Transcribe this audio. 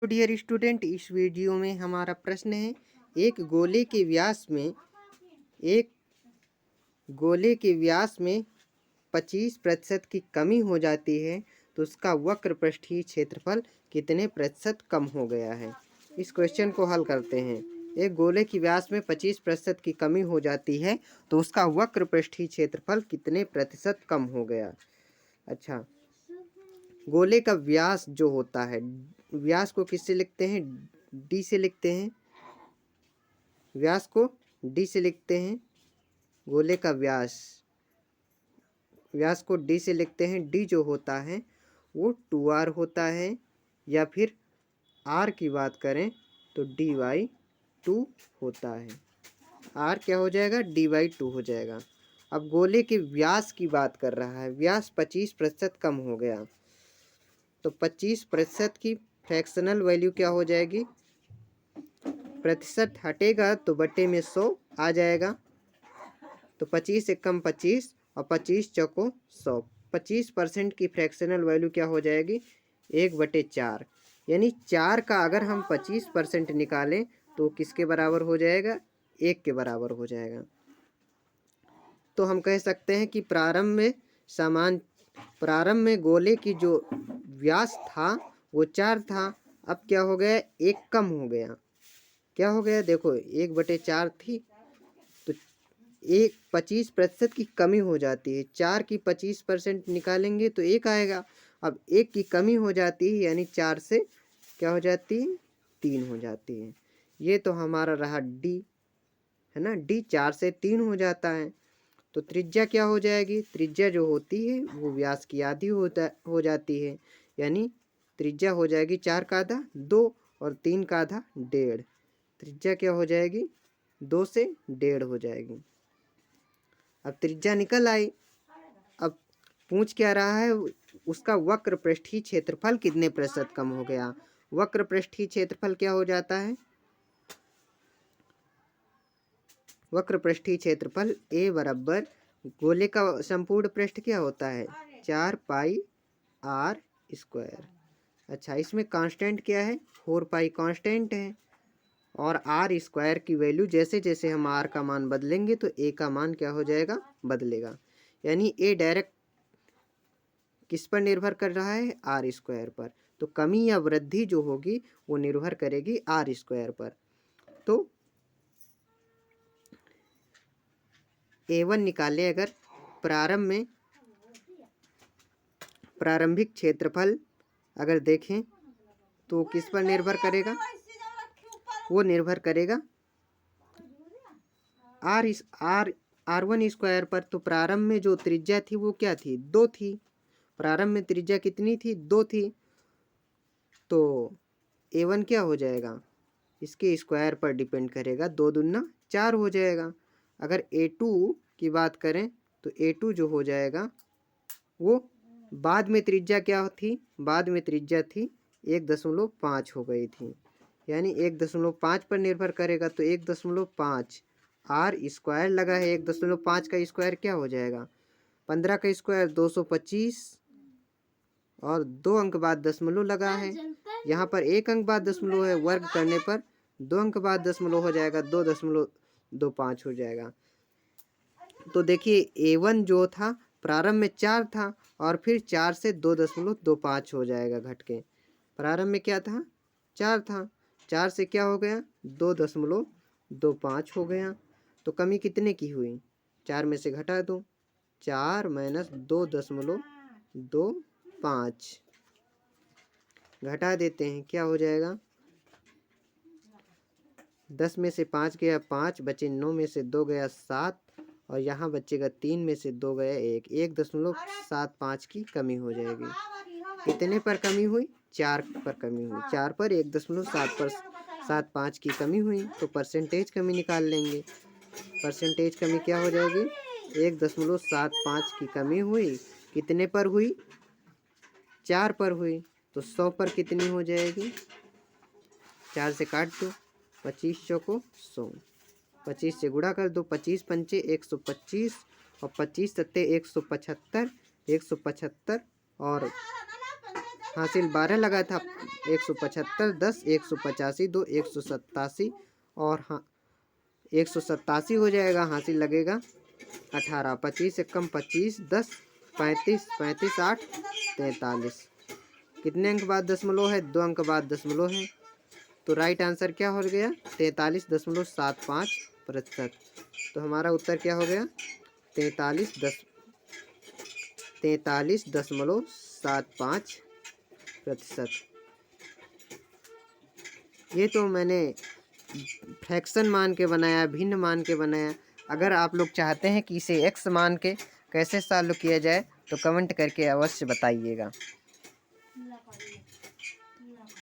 तो dear student, इस video में हमारा प्रश्न है एक गोले के व्यास में एक गोले के व्यास में 25% की कमी हो जाती है तो उसका वक्र पृष्ठीय क्षेत्रफल कितने प्रतिशत कम हो गया है। इस क्वेश्चन को हल करते हैं। एक गोले की व्यास में 25% की कमी हो जाती है तो उसका वक्र पृष्ठीय क्षेत्रफल कितने प्रतिशत कम हो गया। अच्छा, गोले का व्यास जो होता है, व्यास को किससे लिखते हैं? डी से लिखते हैं। व्यास को डी से लिखते हैं। गोले का व्यास को डी से लिखते हैं। डी जो होता है वो 2r होता है, या फिर r की बात करें तो dy/2 होता है। r क्या हो जाएगा? dy/2 हो जाएगा। अब गोले के व्यास की बात कर रहा है, व्यास 25% कम हो गया तो 25% की फ्रैक्शनल वैल्यू क्या हो जाएगी? प्रतिशत हटेगा तो बटे में 100 आ जाएगा, तो 25 एकम 25 और 25 चौको 100। 25% की फ्रैक्शनल वैल्यू क्या हो जाएगी? 1/4। यानी 4 का अगर हम 25% निकालें तो किसके बराबर हो जाएगा? 1 के बराबर हो जाएगा। तो हम कह सकते हैं कि प्रारंभ में गोले की जो व्यास था वो 4 था, अब क्या हो गया? 1 कम हो गया। क्या हो गया? देखो, 1/4 थी तो 25% की कमी हो जाती है। 4 की 25% निकालेंगे तो 1 आएगा। अब 1 की कमी हो जाती है, यानी 4 से क्या हो जाती है? 3 हो जाती है। ये तो हमारा रहा डी, है ना। डी 4 से 3 हो जाता है तो त्रिज्या क्या हो जाएगी? त्रिज्या जो होती है वो व्यास की आधी हो जाती है, यानी त्रिज्या हो जाएगी 4 का आधा 2 और 3 का आधा 1.5। त्रिज्या क्या हो जाएगी? 2 से 1.5 हो जाएगी। अब त्रिज्या निकल आई। अब पूछ क्या रहा है? उसका वक्र पृष्ठीय क्षेत्रफल कितने प्रतिशत कम हो गया। वक्र पृष्ठीय क्षेत्रफल क्या हो जाता है? वक्र पृष्ठीय क्षेत्रफल A बराबर गोले का संपूर्ण पृष्ठ क्या होता है? 4πr²। अच्छा, इसमें कांस्टेंट क्या है? 4π कांस्टेंट है, और r² की वैल्यू जैसे जैसे हम r का मान बदलेंगे तो a का मान क्या हो जाएगा? बदलेगा। यानी a डायरेक्ट किस पर निर्भर कर रहा है? r² पर। तो कमी या वृद्धि जो होगी वो निर्भर करेगी r² पर। तो a1 निकाले अगर प्रारंभिक क्षेत्रफल अगर देखें तो किस पर निर्भर करेगा? वो निर्भर करेगा r1² पर। तो प्रारंभ में जो त्रिज्या थी वो क्या थी? 2 थी। प्रारंभ में त्रिज्या कितनी थी? 2 थी। तो a1 क्या हो जाएगा? इसके स्क्वायर पर डिपेंड करेगा, 2 दूना 4 हो जाएगा। अगर a2 की बात करें तो a2 जो हो जाएगा वो बाद में त्रिज्या क्या थी? बाद में त्रिज्या थी 1.5 हो गई थी, यानी 1.5 पर निर्भर करेगा। तो 1.5 r² लगा है, 1.5 का स्क्वायर क्या हो जाएगा? 15 का स्क्वायर 225, और 2 अंक बाद दशमलव लगा है। यहाँ पर 1 अंक बाद दशमलव है, वर्ग करने पर 2 अंक बाद दशमलव हो जाएगा, 2.25 हो जाएगा। तो देखिए a1 जो था प्रारंभ में 4 था, और फिर 4 से 2.25 हो जाएगा घट के। प्रारंभ में क्या था? 4 था, 4 से क्या हो गया? 2.25 हो गया। तो कमी कितने की हुई? 4 में से घटा दो, 4 - 2.25 घटा देते हैं, क्या हो जाएगा? 10 में से 5 गया 5, बचे 9 में से 2 गया 7, और यहाँ बचेगा 3 में से 2 गया 1। 1.75 की कमी हो जाएगी। कितने पर कमी हुई? 4 पर कमी हुई। 4 पर 1.75 की कमी हुई। तो परसेंटेज कमी निकाल लेंगे। परसेंटेज कमी क्या हो जाएगी? 1.75 की कमी हुई। कितने पर हुई? 4 पर हुई। तो 100 पर कितनी हो जाएगी? 4 से काट दो, 25 चौको 100, 25 से गुणा कर दो, 25 पंचे 125, और 25 सत्ते 175, 175 और हासिल 12 लगा था। 175, 10, 185, 2, 187 और हाँ 187 हो जाएगा। हासिल लगेगा 18, 25 एक कम 25, 10, 35, 35, 8, 43। कितने अंक बाद दशमलव है? 2 अंक बाद दशमलव है। तो राइट आंसर क्या हो गया? 43.75%। तो हमारा उत्तर क्या हो गया? 43.75%। ये तो मैंने फ्रैक्शन मान के बनाया, भिन्न मान के बनाया। अगर आप लोग चाहते हैं कि इसे एक्स मान के कैसे सॉल्व किया जाए तो कमेंट करके अवश्य बताइएगा।